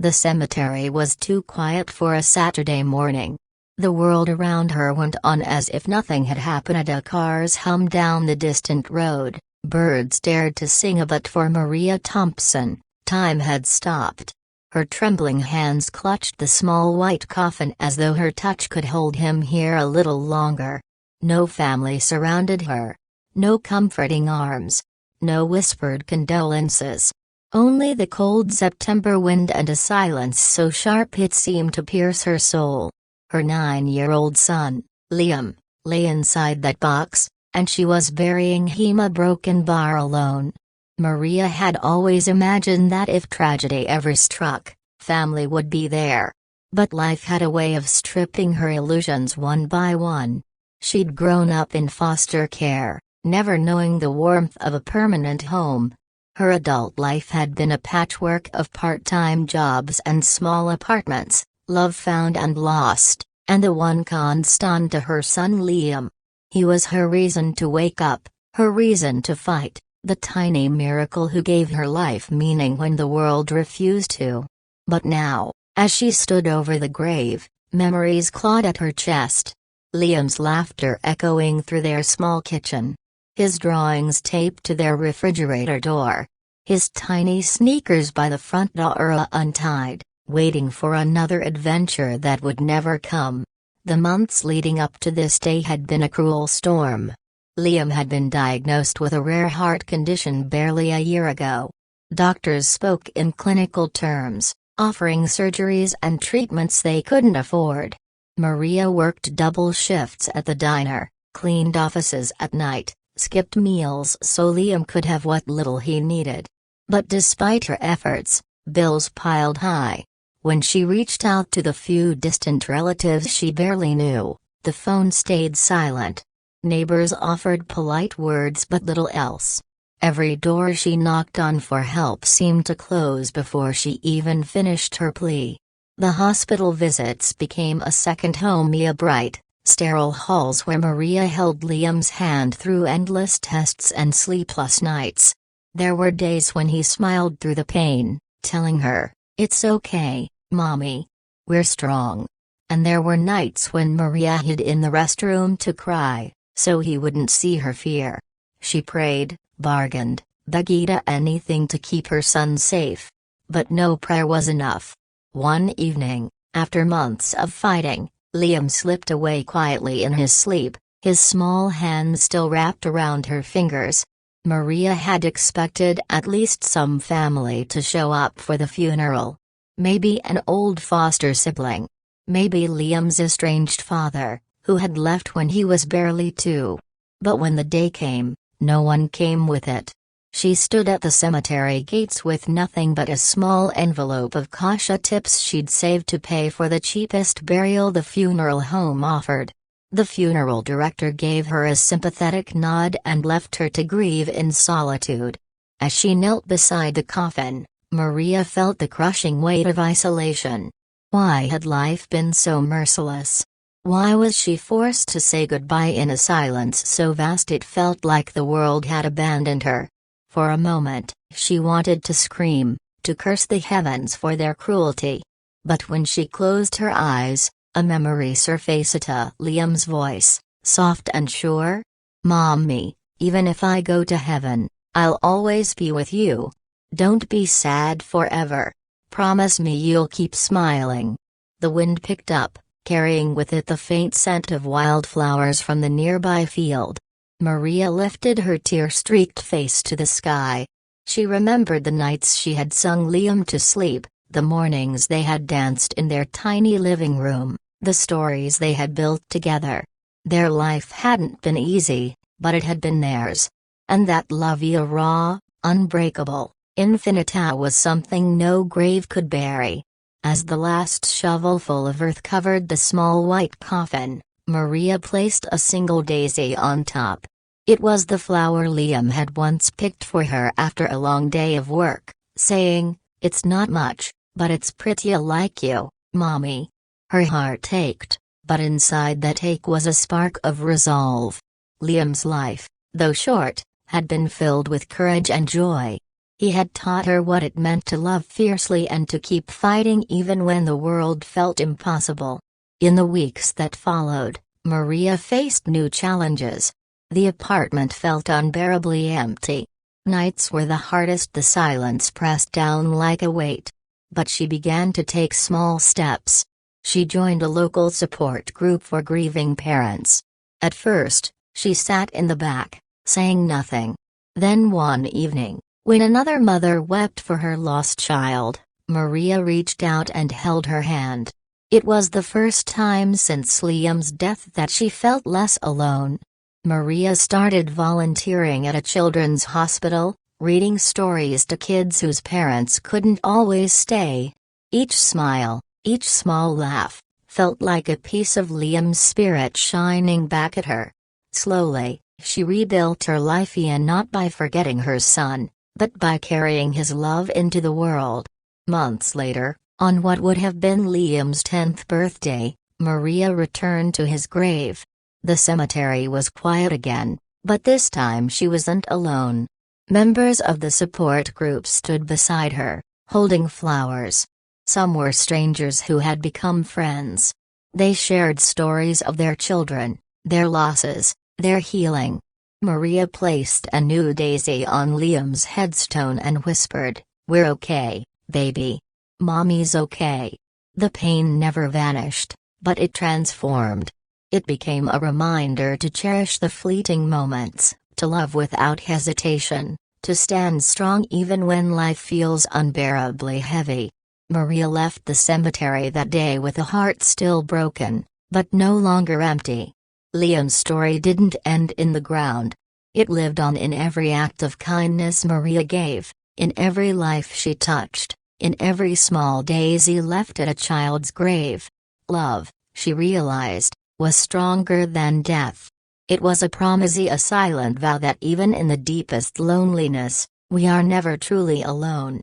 The cemetery was too quiet for a Saturday morning. The world around her went on as if nothing had happened. Cars hummed down the distant road, birds dared to sing, but for Maria Thompson, time had stopped. Her trembling hands clutched the small white coffin as though her touch could hold him here a little longer. No family surrounded her. No comforting arms. No whispered condolences. Only the cold September wind and a silence so sharp it seemed to pierce her soul. Her 9-year-old son, Liam, lay inside that box, and she was burying him a broken bar alone. Maria had always imagined that if tragedy ever struck, family would be there. But life had a way of stripping her illusions one by one. She'd grown up in foster care, never knowing the warmth of a permanent home. Her adult life had been a patchwork of part-time jobs and small apartments, love found and lost, and the one constant to her son Liam. He was her reason to wake up, her reason to fight, the tiny miracle who gave her life meaning when the world refused to. But now, as she stood over the grave, memories clawed at her chest. Liam's laughter echoing through their small kitchen. His drawings taped to their refrigerator door. His tiny sneakers by the front door untied, waiting for another adventure that would never come. The months leading up to this day had been a cruel storm. Liam had been diagnosed with a rare heart condition barely a year ago. Doctors spoke in clinical terms, offering surgeries and treatments they couldn't afford. Maria worked double shifts at the diner, cleaned offices at night, skipped meals so Liam could have what little he needed. But despite her efforts, bills piled high. When she reached out to the few distant relatives she barely knew, the phone stayed silent. Neighbors offered polite words but little else. Every door she knocked on for help seemed to close before she even finished her plea. The hospital visits became a second home. Bright, sterile halls where Maria held Liam's hand through endless tests and sleepless nights. There were days when he smiled through the pain, telling her, "It's okay, Mommy. We're strong." And there were nights when Maria hid in the restroom to cry, so he wouldn't see her fear. She prayed, bargained, begged anything to keep her son safe. But no prayer was enough. One evening, after months of fighting, Liam slipped away quietly in his sleep, his small hands still wrapped around her fingers. Maria had expected at least some family to show up for the funeral. Maybe an old foster sibling. Maybe Liam's estranged father, who had left when he was barely 2. But when the day came, no one came with it. She stood at the cemetery gates with nothing but a small envelope of kasha tips she'd saved to pay for the cheapest burial the funeral home offered. The funeral director gave her a sympathetic nod and left her to grieve in solitude. As she knelt beside the coffin, Maria felt the crushing weight of isolation. Why had life been so merciless? Why was she forced to say goodbye in a silence so vast it felt like the world had abandoned her? For a moment, she wanted to scream, to curse the heavens for their cruelty. But when she closed her eyes, a memory surfaced. Liam's voice, soft and sure. "Mommy, even if I go to heaven, I'll always be with you. Don't be sad forever. Promise me you'll keep smiling." The wind picked up, carrying with it the faint scent of wildflowers from the nearby field. Maria lifted her tear-streaked face to the sky. She remembered the nights she had sung Liam to sleep, the mornings they had danced in their tiny living room, the stories they had built together. Their life hadn't been easy, but it had been theirs. And that love, raw, unbreakable, infinite, was something no grave could bury. As the last shovelful of earth covered the small white coffin, Maria placed a single daisy on top. It was the flower Liam had once picked for her after a long day of work, saying, "It's not much, but it's pretty like you, Mommy." Her heart ached, but inside that ache was a spark of resolve. Liam's life, though short, had been filled with courage and joy. He had taught her what it meant to love fiercely and to keep fighting even when the world felt impossible. In the weeks that followed, Maria faced new challenges. The apartment felt unbearably empty. Nights were the hardest, the silence pressed down like a weight. But she began to take small steps. She joined a local support group for grieving parents. At first, she sat in the back, saying nothing. Then one evening, when another mother wept for her lost child, Maria reached out and held her hand. It was the first time since Liam's death that she felt less alone. Maria started volunteering at a children's hospital, reading stories to kids whose parents couldn't always stay. Each smile, each small laugh, felt like a piece of Liam's spirit shining back at her. Slowly, she rebuilt her life, and not by forgetting her son, but by carrying his love into the world. Months later, on what would have been Liam's 10th birthday, Maria returned to his grave. The cemetery was quiet again, but this time she wasn't alone. Members of the support group stood beside her, holding flowers. Some were strangers who had become friends. They shared stories of their children, their losses, their healing. Maria placed a new daisy on Liam's headstone and whispered, "We're okay, baby. Mommy's okay." The pain never vanished, but it transformed. It became a reminder to cherish the fleeting moments, to love without hesitation, to stand strong even when life feels unbearably heavy. Maria left the cemetery that day with a heart still broken, but no longer empty. Liam's story didn't end in the ground. It lived on in every act of kindness Maria gave, in every life she touched, in every small daisy left at a child's grave. Love, she realized, was stronger than death. It was a promise, a silent vow that even in the deepest loneliness, we are never truly alone.